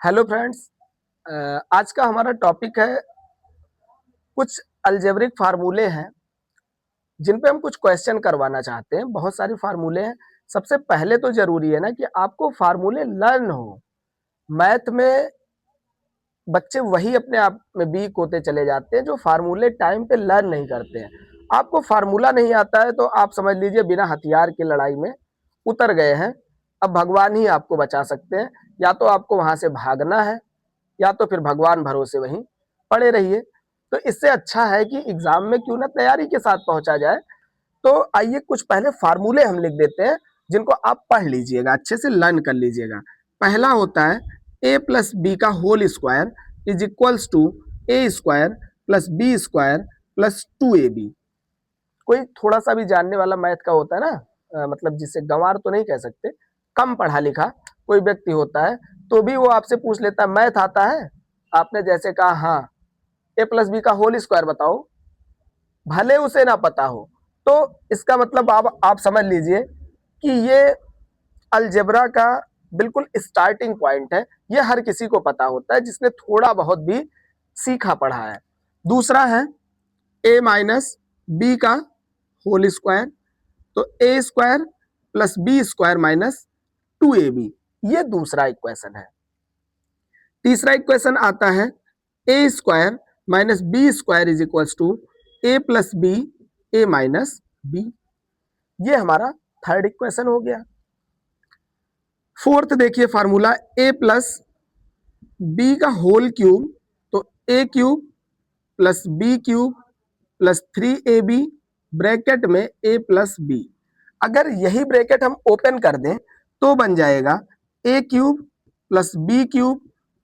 Hello friends. आज का हमारा टॉपिक है कुछ अलजेब्रिक फार्मूले हैं जिन पे हम कुछ क्वेश्चन करवाना चाहते हैं। बहुत सारे फार्मूले हैं। सबसे पहले तो जरूरी है ना कि आपको फार्मूले लर्न हो। मैथ में बच्चे वही अपने आप में वीक होते चले जाते हैं जो फार्मूले टाइम पे लर्न नहीं करते हैं। आपको फार्मूला नहीं आता है तो आप समझ लीजिए बिना हथियार की लड़ाई में उतर गए हैं। अब भगवान ही आपको बचा सकते हैं। या तो आपको वहां से भागना है या तो फिर भगवान भरोसे वहीं पड़े रहिए। तो इससे अच्छा है कि एग्जाम में क्यों ना तैयारी के साथ पहुंचा जाए। तो आइए कुछ पहले फार्मूले हम लिख देते हैं जिनको आप पढ़ लीजिएगा, अच्छे से लर्न कर लीजिएगा। पहला होता है ए प्लस बी का whole square is equals to a square plus B square plus 2ab। कोई थोड़ा सा भी जानने वाला मैथ का होता है ना, मतलब जिसे गंवार तो नहीं कह सकते, कम पढ़ा लिखा कोई व्यक्ति होता है तो भी वो आपसे पूछ लेता है मैथ आता है। आपने जैसे कहा हाँ, ए प्लस बी का होल स्क्वायर बताओ, भले उसे ना पता हो। तो इसका मतलब आप समझ लीजिए कि ये अलजेब्रा का बिल्कुल स्टार्टिंग पॉइंट है। ये हर किसी को पता होता है जिसने थोड़ा बहुत भी सीखा पढ़ा है। दूसरा है ए माइनस बी का होल स्क्वायर, तो A square plus B square minus 2ab। ये दूसरा इक्वेशन है। तीसरा इक्वेशन आता है A square minus B square is equals to A plus B A minus B. ये हमारा थर्ड इक्वेशन हो गया। फोर्थ देखिए फार्मूला ए प्लस बी का होल क्यूब, तो A cube plus B cube plus 3ab bracket में A plus B. अगर यही ब्रैकेट हम ओपन कर दें तो बन जाएगा A cube plus B cube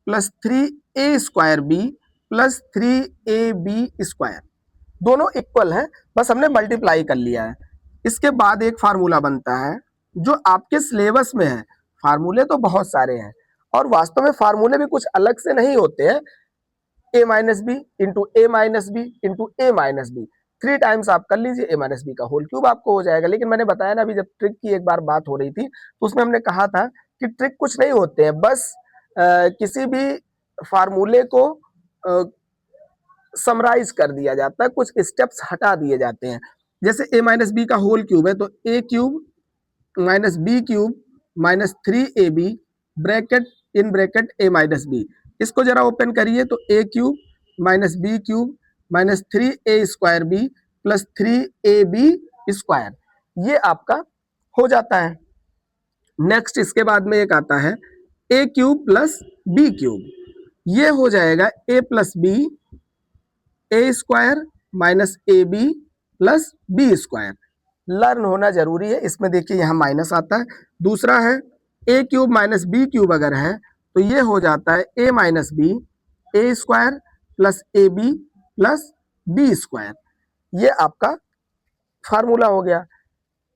plus 3a square B plus 3ab square. दोनों इक्वल हैं, बस हमने मल्टीप्लाई कर लिया है। इसके बाद एक फार्मूला बनता है जो आपके सिलेबस में है। फार्मूले तो बहुत सारे हैं और वास्तव में फार्मूले भी कुछ अलग से नहीं होते हैं। ए minus B into A minus B into A minus B, 3 times आप कर लीजिए, ए माइनस बी का होल क्यूब आपको हो जाएगा। लेकिन मैंने बताया ना, अभी जब ट्रिक की एक बार बात हो रही थी तो उसमें हमने कहा था कि ट्रिक कुछ नहीं होते हैं, बस किसी भी फार्मूले को समराइज कर दिया जाता है, कुछ स्टेप्स हटा दिए जाते हैं। जैसे ए माइनस बी का होल क्यूब है तो A cube minus B cube minus 3ab bracket in bracket A minus B. इसको जरा ओपन करिए तो A cube minus B cube minus 3a square B plus 3ab square, ये आपका हो जाता है। नेक्स्ट इसके बाद में एक आता है A cube plus B cube, ये हो जाएगा A plus B A square minus A B plus B square. Learn होना जरूरी है। इसमें देखिए यहाँ माइनस आता है। दूसरा है A cube minus B cube अगर है तो ये हो जाता है A minus B A square plus A B plus B square. ये आपका फार्मूला हो गया।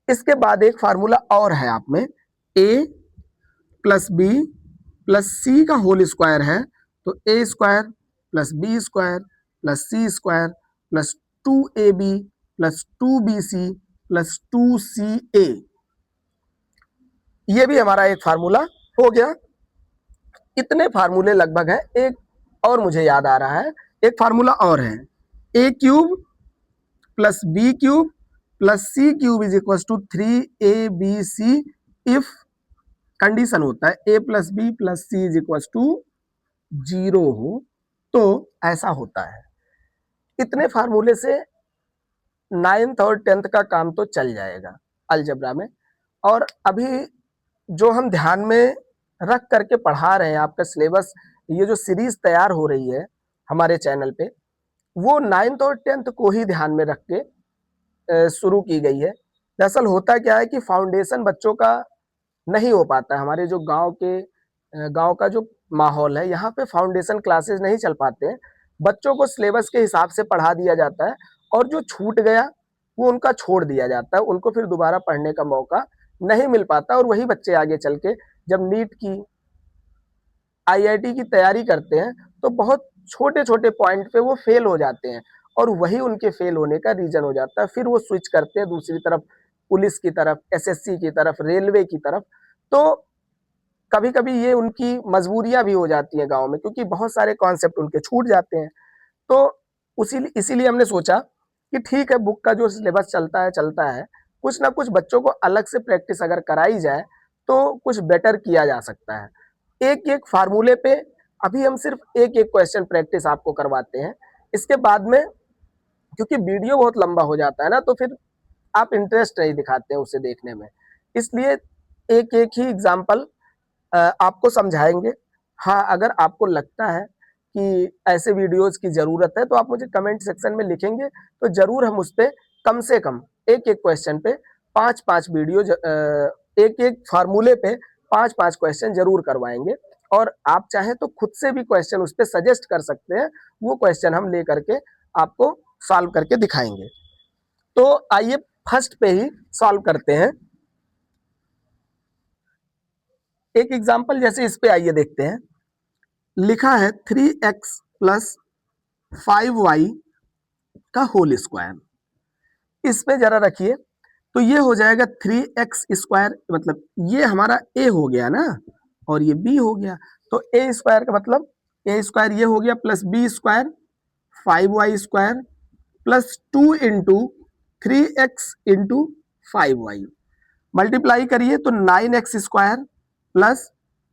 इसके बाद एक फार्मूला और है आप में, ए प्लस बी प्लस सी का होल स्क्वायर है, तो A square plus B square plus C square plus 2ab plus 2bc plus 2ca। ये भी हमारा एक फार्मूला हो गया। इतने फार्मूले लगभग हैं। एक और मुझे याद आ रहा है, एक फार्मूला और है, A cube plus B cube plus C cube is equal to 3abc if condition होता है ए plus B plus C is equal to 0 हो, तो ऐसा होता है। इतने फार्मूले से 9th और 10th का काम तो चल जाएगा अलजेब्रा में। और अभी जो हम ध्यान में रख करके पढ़ा रहे हैं, आपका सिलेबस, ये जो सीरीज तैयार हो रही है हमारे चैनल पे, वो 9th और 10th को ही ध्यान में रख के शुरू की गई है। दरअसल होता क्या है कि फाउंडेशन बच्चों का नहीं हो पाता है। हमारे जो गांव का जो माहौल है, यहाँ पे फाउंडेशन क्लासेस नहीं चल पाते हैं। बच्चों को सिलेबस के हिसाब से पढ़ा दिया जाता है और जो छूट गया वो उनका छोड़ दिया जाता है। उनको फिर दोबारा पढ़ने का मौका नहीं मिल पाता और वही बच्चे आगे चल के जब नीट की, आईआईटी की तैयारी करते हैं तो बहुत छोटे छोटे पॉइंट पे वो फेल हो जाते हैं और वही उनके फेल होने का रीजन हो जाता है। फिर वो स्विच करते हैं दूसरी तरफ, पुलिस की तरफ, एसएससी की तरफ, रेलवे की तरफ। तो कभी कभी ये उनकी मजबूरियां भी हो जाती हैं गाँव में, क्योंकि बहुत सारे कॉन्सेप्ट उनके छूट जाते हैं। तो उसी इसीलिए हमने सोचा कि ठीक है, बुक का जो सिलेबस चलता है, कुछ ना कुछ बच्चों को अलग से प्रैक्टिस अगर कराई जाए तो कुछ बेटर किया जा सकता है। एक एक फार्मूले पे अभी हम सिर्फ एक एक क्वेश्चन प्रैक्टिस आपको करवाते हैं। इसके बाद में, क्योंकि वीडियो बहुत लंबा हो जाता है ना, तो फिर आप इंटरेस्ट नहीं दिखाते हैं उसे देखने में, इसलिए एक एक ही एग्जाम्पल आपको समझाएंगे। हाँ, अगर आपको लगता है कि ऐसे वीडियोस की ज़रूरत है, तो आप मुझे कमेंट सेक्शन में लिखेंगे, तो ज़रूर हम उस पे कम से कम एक-एक क्वेश्चन पे 5-5 वीडियो एक-एक फार्मूले पे 5-5 क्वेश्चन ज़रूर करवाएंगे। और आप चाहें तो खुद से भी क्वेश्चन उस पे सजेस्ट कर सकते हैं, वो क्वेश्चन हम ले करके आपको सॉल्व करके दिखाएंगे। तो आइए फर्स्ट पे ही सॉल्व करते हैं। एक एग्जाम्पल जैसे इस पे आइए देखते हैं। लिखा है 3x प्लस 5y का होल स्क्वायर। इस पे जरा रखिए, तो ये हो जाएगा 3x स्क्वायर, मतलब ये हमारा a हो गया ना, और ये b हो गया। तो a स्क्वायर का मतलब a स्क्वायर ये हो गया, plus b square 5y square plus 2 into 3x into 5y। Multiply करिए तो 9x square plus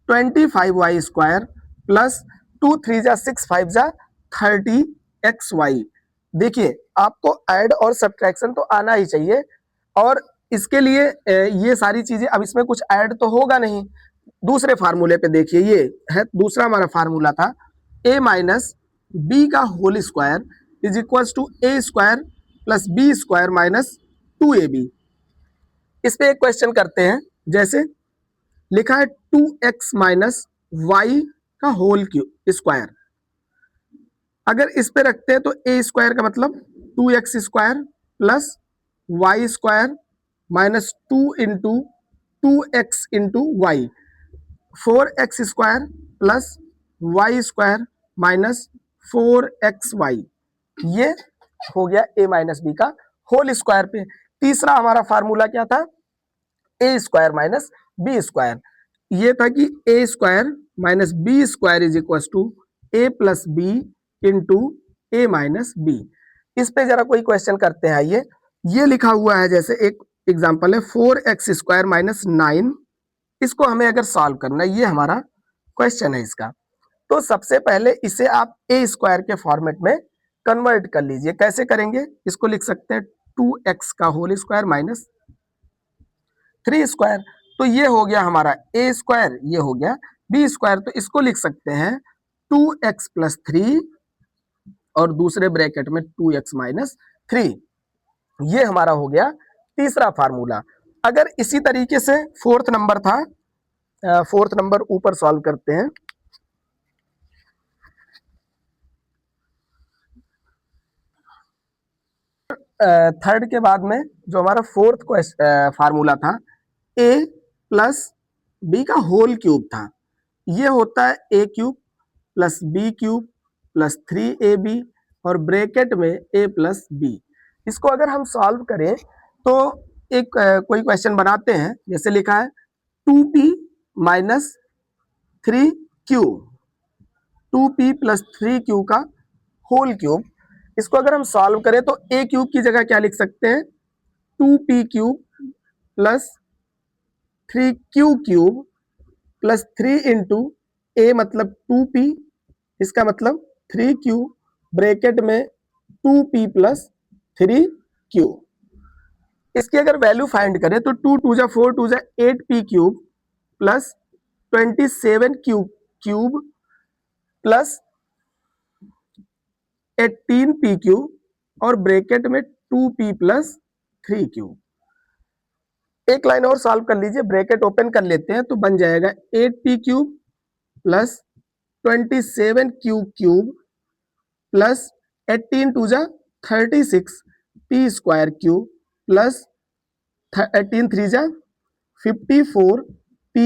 25y square plus 2 3 जा 6 5 जा 30xy। देखिए, आपको ऐड और सब्ट्रैक्शन तो आना ही चाहिए, और इसके लिए ये सारी चीजें, अब इसमें कुछ ऐड तो होगा नहीं। दूसरे फार्मूले पे देखिए, ये है दूसरा हमारा फार्मूला था, a माइनस बी का whole square is equal to a square plus B square minus 2ab। इस पे एक क्वेश्चन करते हैं। जैसे लिखा है 2x माइनस वाई का होल स्क्वायर। अगर इस पे रखते हैं तो ए स्क्वायर का मतलब 2x square plus Y square minus 2 into 2x into Y, 4x square plus Y square minus 4xy। ये हो गया a माइनस बी का होल स्क्वायर पे। तीसरा हमारा फार्मूला क्या था, A square minus B square. ये था कि A square minus B square is equal to A plus B into A minus B. इस पे जरा कोई क्वेश्चन करते हैं। ये लिखा हुआ है, जैसे एक एग्जांपल है 4x स्क्वायर माइनस 9। इसको हमें अगर सॉल्व करना है, ये हमारा क्वेश्चन है इसका, तो सबसे पहले इसे आप ए स्क्वायर के फॉर्मेट में कन्वर्ट कर लीजिए। कैसे करेंगे, इसको लिख सकते हैं 2x का होल स्क्वायर माइनस 3 स्क्वायर। तो ये हो गया हमारा ए स्क्वायर, ये हो गया बी स्क्वायर। तो इसको लिख सकते हैं 2x प्लस 3 और दूसरे ब्रैकेट में 2x माइनस 3। ये हमारा हो गया तीसरा फार्मूला। अगर इसी तरीके से फोर्थ नंबर था, फोर्थ नंबर ऊपर सॉल्व करते हैं। थर्ड के बाद में जो हमारा फोर्थ फार्मूला था, a प्लस बी का होल क्यूब था। ये होता है a cube plus B cube plus 3ab और ब्रैकेट में a प्लस बी। इसको अगर हम सॉल्व करें तो एक कोई क्वेश्चन बनाते हैं। जैसे लिखा है 2p minus 3q, 2p plus 3q का होल क्यूब। इसको अगर हम सॉल्व करें तो a क्यूब की जगह क्या लिख सकते हैं, 2p cube plus 3q cube plus 3 into A मतलब 2p, इसका मतलब 3q ब्रैकेट में 2p प्लस 3q। इसकी अगर वैल्यू फाइंड करें तो 2 2 जा 4 2 जा 8p cube plus 27 cube plus 18p cube और ब्रैकेट में 2p प्लस 3q। एक लाइन और सॉल्व कर लीजिए, ब्रैकेट ओपन कर लेते हैं तो बन जाएगा 8p cube plus 27q cube plus 18 टू जा 36 p स्क्वायर क्यूब प्लस 18 3 जा 54 p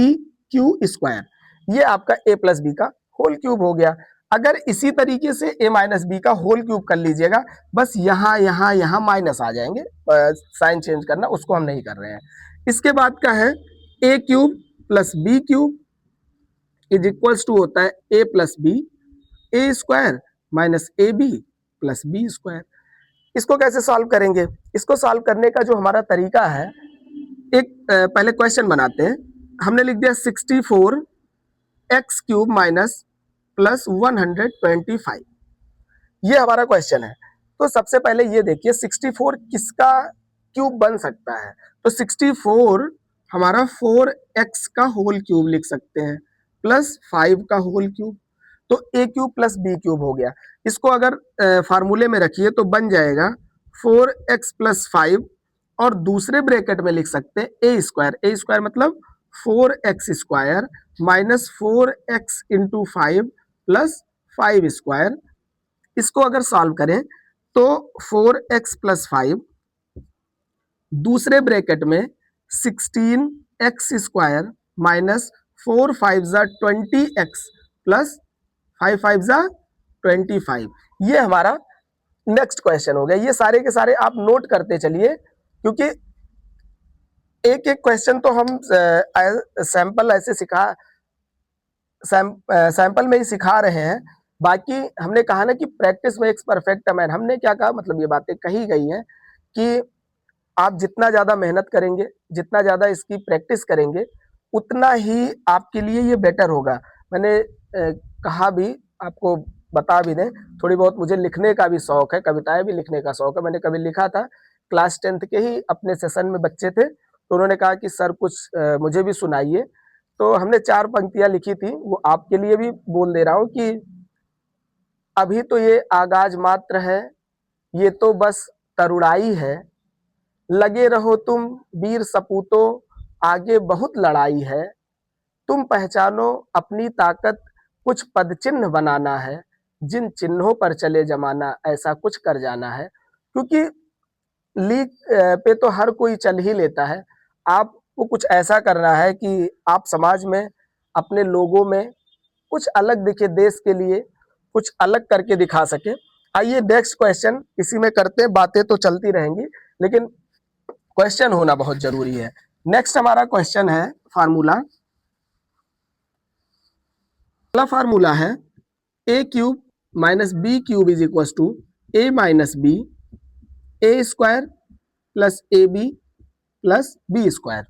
क्यू स्क्वायर। ये आपका a प्लस बी का होल क्यूब हो गया। अगर इसी तरीके से a माइनस बी का होल क्यूब कर लीजिएगा, बस यहाँ यहाँ यहाँ माइनस आ जाएंगे, साइन चेंज करना उसको हम नहीं कर रहे हैं। इसके बाद का है a cube plus B cube is equals to होता है ए plus B, A square minus A B plus B square. इसको कैसे सॉल्व करेंगे? इसको सॉल्व करने का जो हमारा तरीका है, एक पहले क्वेश्चन बनाते हैं। हमने लिख दिया 64 एक्स क्यूब माइनस प्लस 125, ये हमारा क्वेश्चन है। तो सबसे पहले ये देखिए 64 किसका क्यूब बन सकता है? तो 64 हमारा 4x का होल क्यूब लिख सकते हैं प्लस 5 का होल क्यूब, तो A cube plus B cube हो गया। इसको अगर फार्मूले में रखिए तो बन जाएगा 4x प्लस 5, और दूसरे ब्रैकेट में लिख सकते हैं ए स्क्वायर, ए स्क्वायर मतलब 4x square minus 4x into 5 plus 5 square. इसको अगर सॉल्व करें तो 4x प्लस 5, दूसरे ब्रैकेट में 16x स्क्वायर माइनस 4 5 जा 20x प्लस 5 5 जा 25, ये हमारा नेक्स्ट क्वेश्चन हो गया। ये सारे के सारे आप नोट करते चलिए, क्योंकि एक एक क्वेश्चन तो हम सैंपल ऐसे सैंपल में ही सिखा रहे हैं। बाकी हमने कहा ना कि प्रैक्टिस मेक्स परफेक्ट मैन, हमने क्या कहा, मतलब ये बातें कही गई हैं कि आप जितना ज़्यादा मेहनत करेंगे, जितना ज़्यादा इसकी प्रैक्टिस करेंगे, उतना ही आपके लिए ये बेटर होगा। मैंने कहा भी, आपको बता भी दें, थोड़ी बहुत मुझे लिखने का भी शौक है, कविताएं भी लिखने का शौक है। मैंने कभी लिखा था, क्लास 10th के ही अपने सेशन में बच्चे थे, तो उन्होंने कहा कि सर कुछ मुझे भी सुनाइए। तो हमने 4 पंक्तियां लिखी थी, वो आपके लिए भी बोल दे रहा हूँ कि अभी तो ये आगाज मात्र है, ये तो बस तरुणाई है, लगे रहो तुम वीर सपूतों, आगे बहुत लड़ाई है, तुम पहचानो अपनी ताकत, कुछ पद चिन्ह बनाना है, जिन चिन्हों पर चले जमाना, ऐसा कुछ कर जाना है। क्योंकि लीग पे तो हर कोई चल ही लेता है, आपको कुछ ऐसा करना है कि आप समाज में, अपने लोगों में कुछ अलग दिखे, देश के लिए कुछ अलग करके दिखा सके। आइए नेक्स्ट क्वेश्चन इसी में करते हैं, बातें तो चलती रहेंगी लेकिन क्वेश्चन होना बहुत जरूरी है। नेक्स्ट हमारा क्वेश्चन है फार्मूला। पहला फार्मूला है A cube minus B cube is equal to A minus B, A square plus A B plus B square.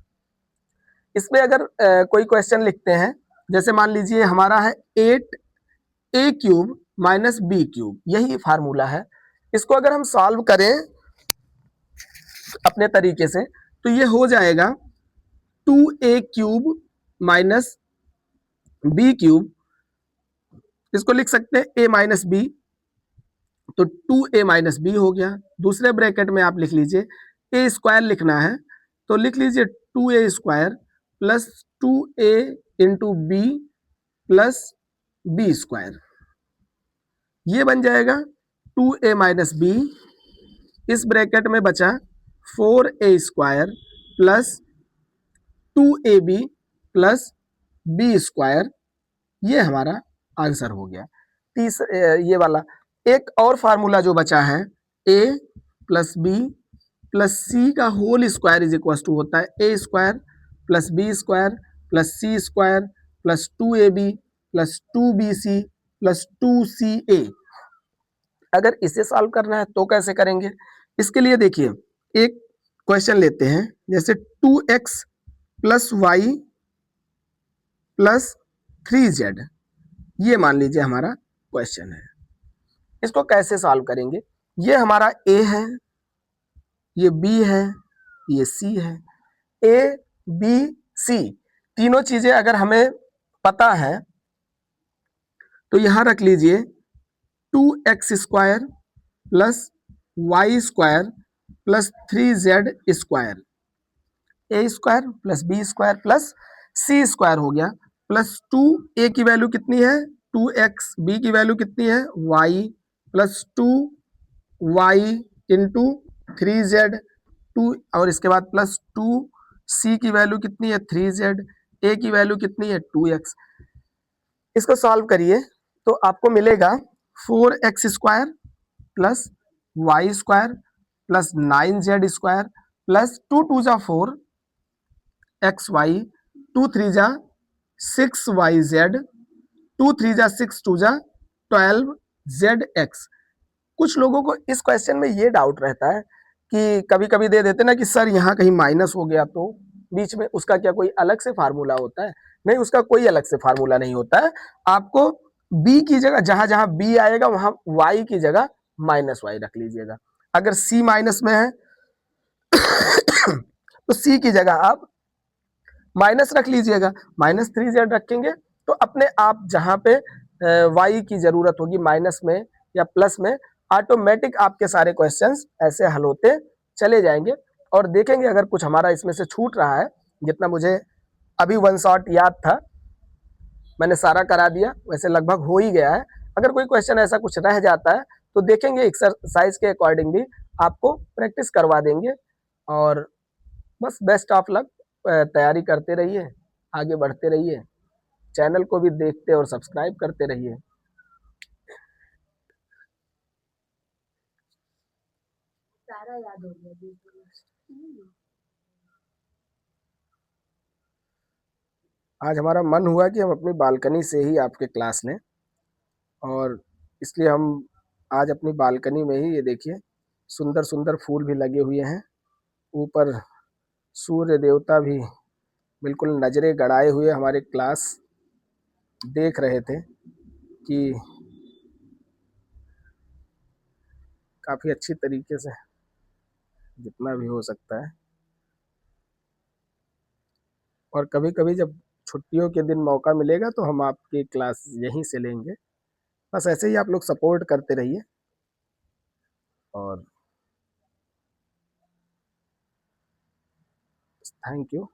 इसमें अगर कोई क्वेश्चन लिखते हैं, जैसे मान लीजिए हमारा है 8 ए क्यूब माइनस बी क्यूब, यही फार्मूला है। इसको अगर हम सॉल्व करें अपने तरीके से तो ये हो जाएगा 2a cube minus B cube, इसको लिख सकते हैं a माइनस बी, तो 2a माइनस बी हो गया। दूसरे ब्रैकेट में आप लिख लीजिए a स्क्वायर लिखना है तो लिख लीजिए 2a square plus 2a into b plus B square, ये बन जाएगा 2a माइनस बी। इस ब्रैकेट में बचा 4a square plus 2ab plus B square, ये हमारा आंसर हो गया। ये वाला एक और फार्मूला जो बचा है, a प्लस बी प्लस सी का whole square is equal to होता है a square plus B square plus C square plus 2ab plus 2bc plus 2ca। अगर इसे सॉल्व करना है तो कैसे करेंगे? इसके लिए देखिए एक क्वेश्चन लेते हैं, जैसे 2x plus Y plus 3z, ये मान लीजिए हमारा क्वेश्चन है। इसको कैसे सॉल्व करेंगे? ये हमारा a है, ये b है, ये c है। a b c तीनों चीजें अगर हमें पता है तो यहां रख लीजिए 2x square plus Y square plus 3z square, A square plus B square plus C square हो गया, प्लस 2a की वैल्यू कितनी है 2x, b की वैल्यू कितनी है y plus 2y into 3z 2, और इसके बाद प्लस 2c की वैल्यू कितनी है 3z, a की वैल्यू कितनी है 2x। इसको सॉल्व करिए तो आपको मिलेगा 4x square plus Y square plus 9z square plus 2 2 जा 4 एक्स वाई 2 3 जा 6YZ, 2 3 जा 6 2 जा 12ZX। कुछ लोगों को इस क्वेश्चन में ये डाउट रहता है कि कभी कभी दे देते ना कि सर यहाँ कहीं माइनस हो गया तो बीच में उसका क्या कोई अलग से फार्मूला होता है? नहीं, उसका कोई अलग से फार्मूला नहीं होता है। आपको बी की जगह जहां जहां बी आएगा वहां वाई की जगह माइनस वाई रख लीजिएगा। अगर सी माइनस में है तो सी की जगह आप माइनस रख लीजिएगा। -3Z रखेंगे तो अपने आप जहां पे वाई की जरूरत होगी माइनस में या प्लस में, ऑटोमेटिक आपके सारे क्वेश्चंस ऐसे हल होते चले जाएंगे। और देखेंगे अगर कुछ हमारा इसमें से छूट रहा है, जितना मुझे अभी वन शॉट याद था मैंने सारा करा दिया, वैसे लगभग हो ही गया है। अगर कोई क्वेश्चन ऐसा कुछ रह जाता है तो देखेंगे एक्सरसाइज के अकॉर्डिंग भी आपको प्रैक्टिस करवा देंगे। और बस बेस्ट ऑफ लक, तैयारी करते रहिए, आगे बढ़ते रहिए, चैनल को भी देखते और सब्सक्राइब करते रहिए। सारा याद हो गया। आज हमारा मन हुआ कि हम अपनी बालकनी से ही आपके क्लास लें, और इसलिए हम आज अपनी बालकनी में ही, ये देखिए सुंदर सुंदर फूल भी लगे हुए हैं, ऊपर सूर्य देवता भी बिल्कुल नजरे गड़ाए हुए हमारे क्लास देख रहे थे कि काफ़ी अच्छी तरीके से जितना भी हो सकता है। और कभी कभी जब छुट्टियों के दिन मौका मिलेगा तो हम आपकी क्लास यहीं से लेंगे। बस ऐसे ही आप लोग सपोर्ट करते रहिए। और थैंक यू।